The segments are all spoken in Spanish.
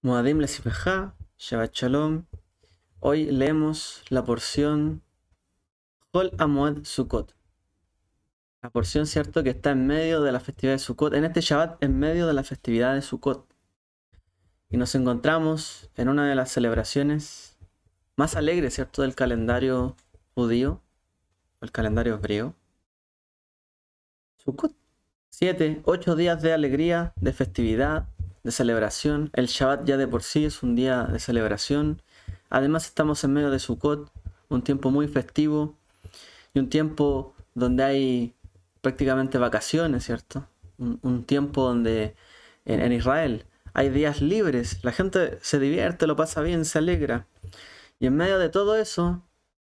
Moadim Lesimeja, Shabbat Shalom. Hoy leemos la porción Hol Hamoed Sukkot. La porción, cierto, que está en medio de la festividad de Sukkot. En este Shabbat, en medio de la festividad de Sukkot. Y nos encontramos en una de las celebraciones más alegres, cierto, del calendario judío, o el calendario hebreo. Sukkot. 7, 8 días de alegría, de festividad, de celebración. El Shabbat ya de por sí es un día de celebración. Además estamos en medio de Sukkot, un tiempo muy festivo y un tiempo donde hay prácticamente vacaciones, ¿cierto? Un tiempo donde en Israel hay días libres, la gente se divierte, lo pasa bien, se alegra. Y en medio de todo eso,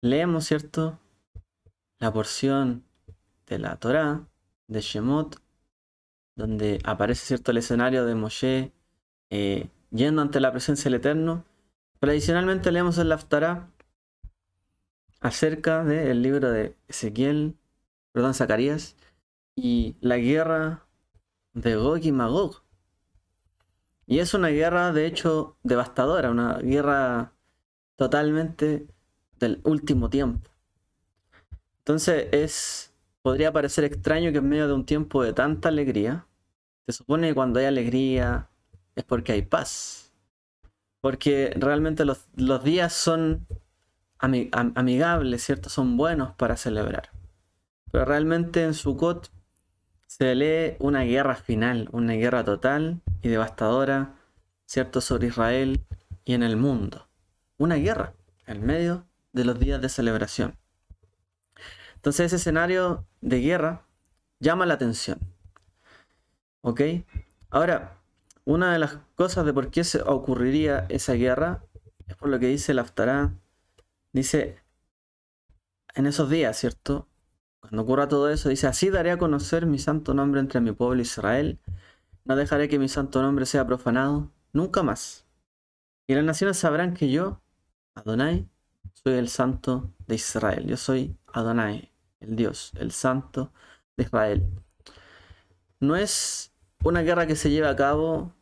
leemos, ¿cierto? La porción de la Torá, de Shemot, donde aparece, ¿cierto?, el escenario de Moshe yendo ante la presencia del Eterno. Tradicionalmente leemos el Haftará acerca del libro de Zacarías, y la guerra de Gog y Magog. Y es una guerra, de hecho, devastadora, una guerra totalmente del último tiempo. Entonces podría parecer extraño que en medio de un tiempo de tanta alegría, se supone que cuando hay alegría es porque hay paz. Porque realmente los días son amigables, ¿cierto? Son buenos para celebrar. Pero realmente en Sukkot se lee una guerra final, una guerra total y devastadora, ¿cierto?, sobre Israel y en el mundo. Una guerra en medio de los días de celebración. Entonces ese escenario de guerra llama la atención. ¿Ok? Ahora, una de las cosas de por qué se ocurriría esa guerra es por lo que dice el Haftará. Dice, en esos días, ¿cierto? Cuando ocurra todo eso, dice, así daré a conocer mi santo nombre entre mi pueblo Israel. No dejaré que mi santo nombre sea profanado nunca más. Y las naciones sabrán que yo, Adonai, soy el santo de Israel. Yo soy Adonai, el Dios, el santo de Israel. No es una guerra que se lleva a cabo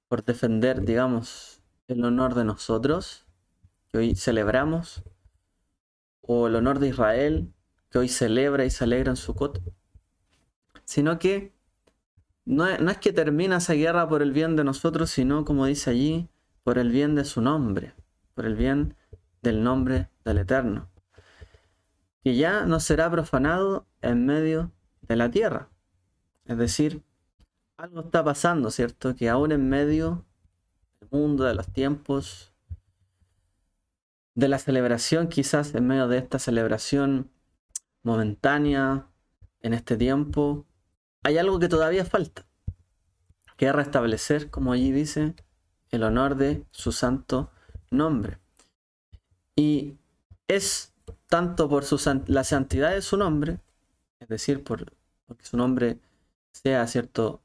por defender, digamos, el honor de nosotros, que hoy celebramos, o el honor de Israel, que hoy celebra y se alegra en Sukkot, sino que no es que termina esa guerra por el bien de nosotros, sino, como dice allí, por el bien de su nombre, por el bien del nombre del Eterno, que ya no será profanado en medio de la tierra. Es decir, algo está pasando, ¿cierto? Que aún en medio del mundo, de los tiempos, de la celebración, quizás en medio de esta celebración momentánea, en este tiempo, hay algo que todavía falta, que es restablecer, como allí dice, el honor de su santo nombre. Y es tanto por la santidad de su nombre, es decir, porque su nombre sea, ¿cierto?,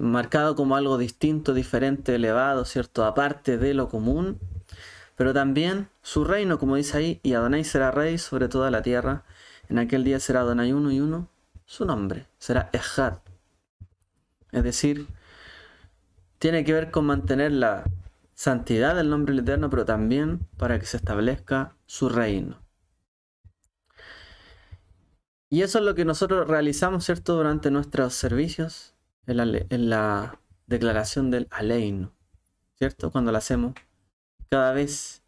marcado como algo distinto, diferente, elevado, ¿cierto?, aparte de lo común, pero también su reino, como dice ahí, y Adonai será rey sobre toda la tierra. En aquel día será Adonai uno y uno, su nombre será Ejad. Es decir, tiene que ver con mantener la santidad del nombre del Eterno, pero también para que se establezca su reino. Y eso es lo que nosotros realizamos, ¿cierto?, durante nuestros servicios, en la declaración del Aleinu, ¿cierto? Cuando la hacemos, cada vez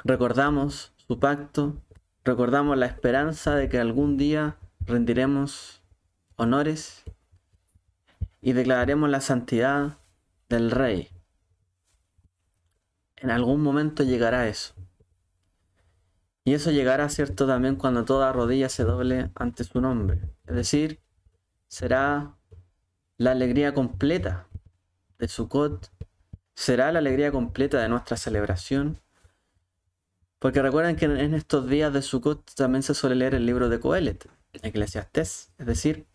recordamos su pacto, recordamos la esperanza de que algún día rendiremos honores y declararemos la santidad del Rey. En algún momento llegará eso. Y eso llegará, ¿cierto?, también cuando toda rodilla se doble ante su nombre. Es decir, será la alegría completa de Sukkot, será la alegría completa de nuestra celebración. Porque recuerden que en estos días de Sukkot también se suele leer el libro de Coelet, Eclesiastés. Es decir,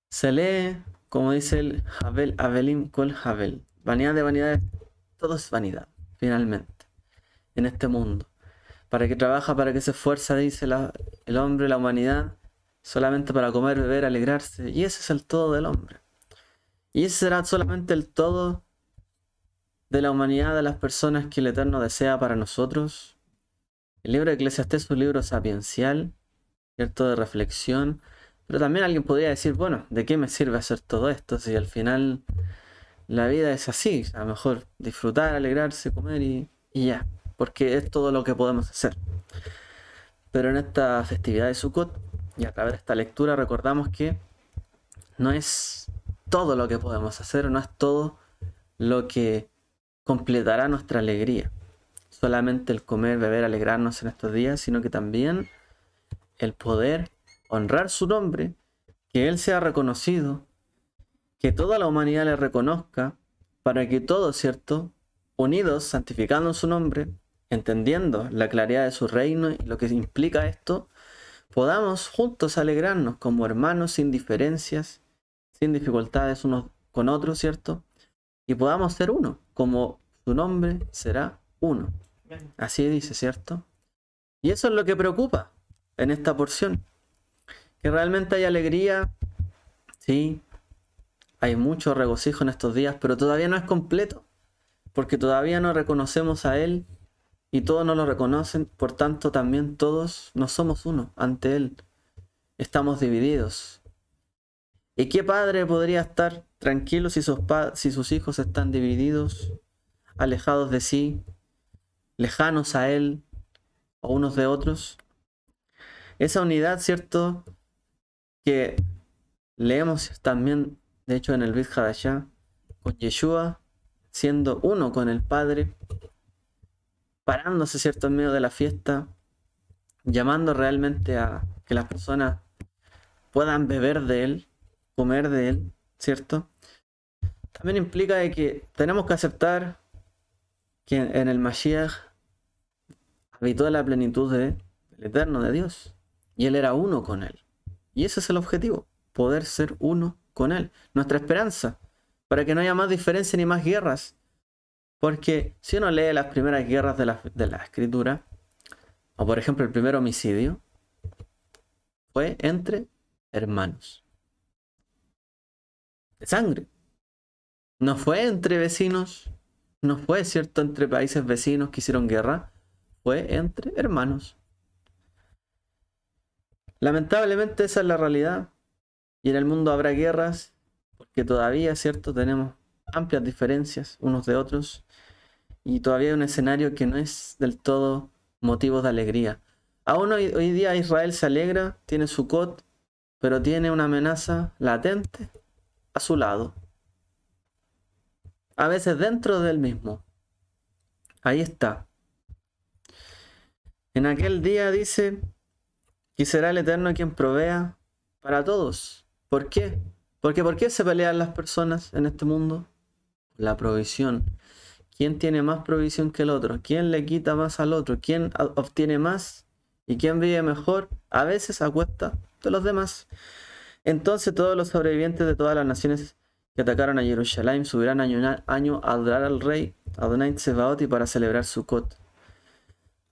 se lee, como dice el Havel, Avelim Kol Havel. Vanidad de vanidades, todo es vanidad, finalmente, en este mundo. ¿Para qué trabaja? ¿Para qué se esfuerza? Dice el hombre, la humanidad, solamente para comer, beber, alegrarse. Y ese es el todo del hombre. Y ese será solamente el todo de la humanidad, de las personas que el Eterno desea para nosotros. El libro de Eclesiastés es un libro sapiencial, ¿cierto? De reflexión. Pero también alguien podría decir, bueno, ¿de qué me sirve hacer todo esto si al final la vida es así? A lo mejor disfrutar, alegrarse, comer y ya. Porque es todo lo que podemos hacer. Pero en esta festividad de Sukkot y a través de esta lectura recordamos que no es todo lo que podemos hacer, no es todo lo que completará nuestra alegría. Solamente el comer, beber, alegrarnos en estos días, sino que también el poder honrar su nombre, que Él sea reconocido, que toda la humanidad le reconozca, para que todos, ¿cierto?, unidos, santificando su nombre, entendiendo la claridad de su reino y lo que implica esto, podamos juntos alegrarnos como hermanos sin diferencias, sin dificultades unos con otros, ¿cierto? Y podamos ser uno, como su nombre será uno. Así dice, ¿cierto? Y eso es lo que preocupa en esta porción. Que realmente hay alegría, sí, hay mucho regocijo en estos días, pero todavía no es completo, porque todavía no reconocemos a Él y todos no lo reconocen, por tanto también todos no somos uno ante Él. Estamos divididos. ¿Y qué padre podría estar tranquilo si sus hijos están divididos, alejados de sí, lejanos a Él o unos de otros? Esa unidad, ¿cierto?, que leemos también, de hecho, en el Brit Hadashah, con Yeshua siendo uno con el Padre, parándose, ¿cierto?, en medio de la fiesta, llamando realmente a que las personas puedan beber de Él, comer de Él, ¿cierto? También implica de que tenemos que aceptar que en el Mashiach habitó la plenitud del Eterno, de Dios, y Él era uno con Él. Y ese es el objetivo, poder ser uno con Él. Nuestra esperanza, para que no haya más diferencia ni más guerras. Porque si uno lee las primeras guerras de la Escritura, o por ejemplo el primer homicidio, fue entre hermanos. De sangre. No fue entre vecinos, no fue, ¿cierto?, entre países vecinos que hicieron guerra, fue entre hermanos. Lamentablemente esa es la realidad, y en el mundo habrá guerras, porque todavía, ¿cierto?, tenemos amplias diferencias unos de otros, y todavía hay un escenario que no es del todo motivo de alegría. Aún hoy día Israel se alegra, tiene Sukkot, pero tiene una amenaza latente a su lado. A veces dentro del mismo. Ahí está. En aquel día dice que será el Eterno quien provea para todos. ¿Por qué? Porque ¿por qué se pelean las personas en este mundo? La provisión. ¿Quién tiene más provisión que el otro? ¿Quién le quita más al otro? ¿Quién obtiene más? ¿Y quién vive mejor? A veces a cuesta de los demás. Entonces todos los sobrevivientes de todas las naciones que atacaron a Jerusalén subirán año a adorar al rey Adonai Tsebaot y para celebrar Sukkot.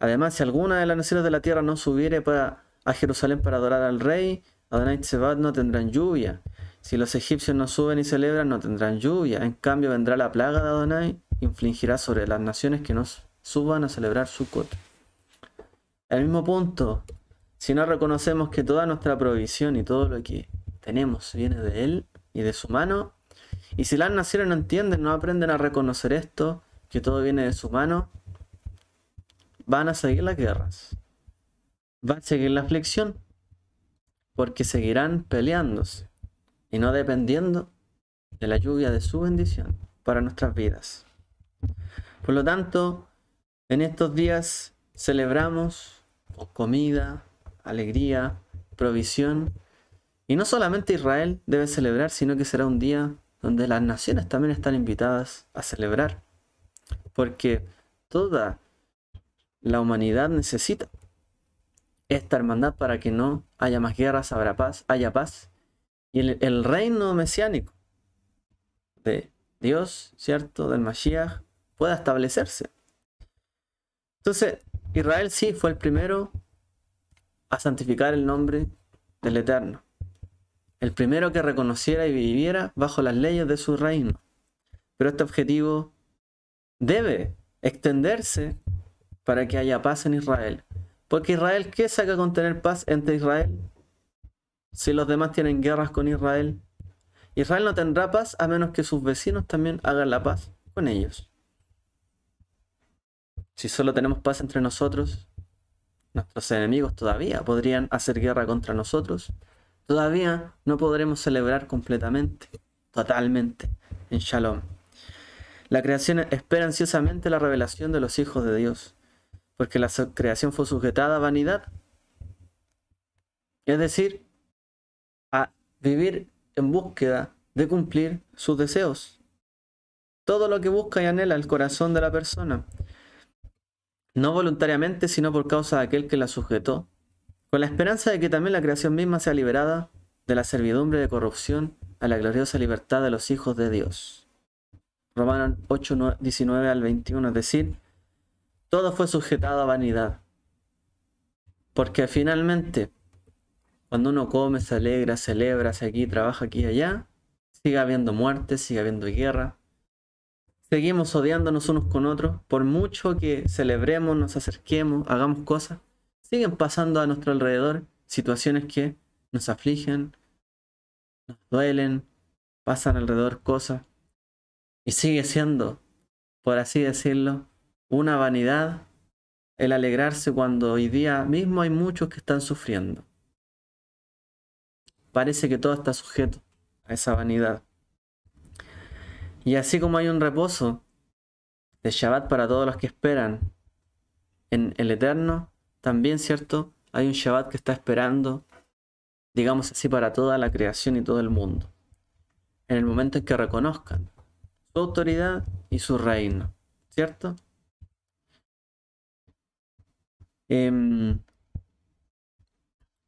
Además, si alguna de las naciones de la tierra no subiere a Jerusalén para adorar al rey Adonai Tsebaot, no tendrán lluvia. Si los egipcios no suben y celebran, no tendrán lluvia. En cambio vendrá la plaga de Adonai, infligirá sobre las naciones que no suban a celebrar Sukkot. Al mismo punto, si no reconocemos que toda nuestra provisión y todo lo que tenemos viene de Él y de su mano, y si las naciones no entienden, no aprenden a reconocer esto, que todo viene de su mano, van a seguir las guerras, va a seguir la aflicción, porque seguirán peleándose y no dependiendo de la lluvia de su bendición para nuestras vidas. Por lo tanto, en estos días celebramos con comida, alegría, provisión, y no solamente Israel debe celebrar, sino que será un día donde las naciones también están invitadas a celebrar, porque toda la humanidad necesita esta hermandad para que no haya más guerras, haya paz, y el reino mesiánico de Dios, ¿cierto?, del Mashiach, pueda establecerse. Entonces, Israel sí fue el primero a santificar el nombre del Eterno. el primero que reconociera y viviera bajo las leyes de su reino. Pero este objetivo debe extenderse para que haya paz en Israel. Porque Israel, ¿qué saca con tener paz entre Israel? Si los demás tienen guerras con Israel. Israel no tendrá paz a menos que sus vecinos también hagan la paz con ellos. Si solo tenemos paz entre nosotros, nuestros enemigos todavía podrían hacer guerra contra nosotros. Todavía no podremos celebrar completamente, totalmente, en Shalom. La creación espera ansiosamente la revelación de los hijos de Dios, porque la creación fue sujetada a vanidad. Es decir, a vivir en búsqueda de cumplir sus deseos. Todo lo que busca y anhela el corazón de la persona. No voluntariamente, sino por causa de aquel que la sujetó, con la esperanza de que también la creación misma sea liberada de la servidumbre de corrupción a la gloriosa libertad de los hijos de Dios. Romanos 8, 19 al 21, es decir, todo fue sujetado a vanidad. Porque finalmente, cuando uno come, se alegra, celebra, hace aquí, trabaja aquí y allá, sigue habiendo muerte, sigue habiendo guerra. Seguimos odiándonos unos con otros, por mucho que celebremos, nos acerquemos, hagamos cosas, siguen pasando a nuestro alrededor situaciones que nos afligen, nos duelen, pasan alrededor cosas, y sigue siendo, por así decirlo, una vanidad el alegrarse cuando hoy día mismo hay muchos que están sufriendo. Parece que todo está sujeto a esa vanidad. Y así como hay un reposo de Shabbat para todos los que esperan en el Eterno, también, ¿cierto? Hay un Shabbat que está esperando, digamos así, para toda la creación y todo el mundo. En el momento en que reconozcan su autoridad y su reino, ¿cierto?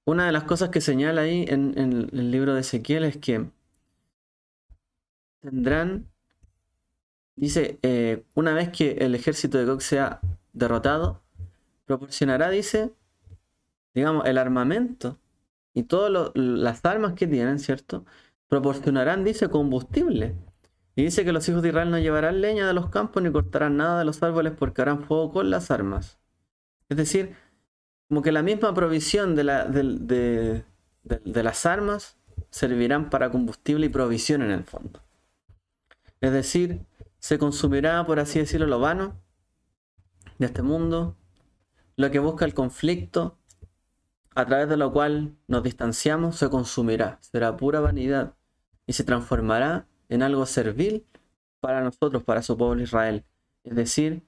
Una de las cosas que señala ahí en el libro de Ezequiel es que tendrán, dice, una vez que el ejército de Gog sea derrotado, proporcionará, dice, digamos, el armamento y todas las armas que tienen, ¿cierto? Proporcionarán, dice, combustible. Y dice que los hijos de Israel no llevarán leña de los campos ni cortarán nada de los árboles porque harán fuego con las armas. Es decir, como que la misma provisión de las armas servirán para combustible y provisión en el fondo. Es decir, se consumirá, por así decirlo, lo vano de este mundo, lo que busca el conflicto, a través de lo cual nos distanciamos, se consumirá, será pura vanidad y se transformará en algo servil para nosotros, para su pueblo Israel. Es decir,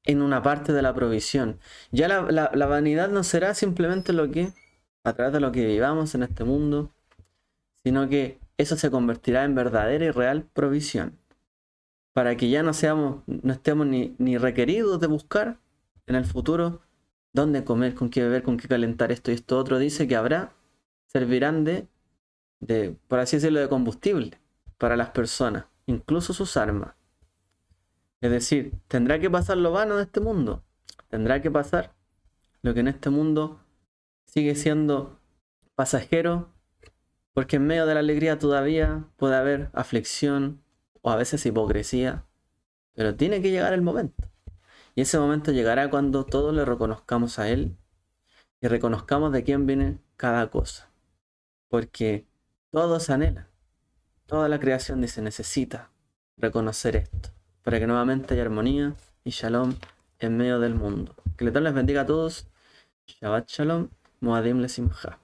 en una parte de la provisión. Ya la vanidad no será simplemente lo que, a través de lo que vivamos en este mundo, sino que eso se convertirá en verdadera y real provisión. Para que ya no estemos ni requeridos de buscar en el futuro dónde comer, con qué beber, con qué calentar esto y esto otro. Dice que servirán por así decirlo, de combustible para las personas, incluso sus armas. Es decir, tendrá que pasar lo vano de este mundo. Tendrá que pasar lo que en este mundo sigue siendo pasajero, porque en medio de la alegría todavía puede haber aflicción o a veces hipocresía, pero tiene que llegar el momento. Y ese momento llegará cuando todos le reconozcamos a Él y reconozcamos de quién viene cada cosa. Porque todos anhelan, toda la creación dice, necesita reconocer esto, para que nuevamente haya armonía y shalom en medio del mundo. Que el Eterno les bendiga a todos. Shabbat shalom, Moadim lesimcha.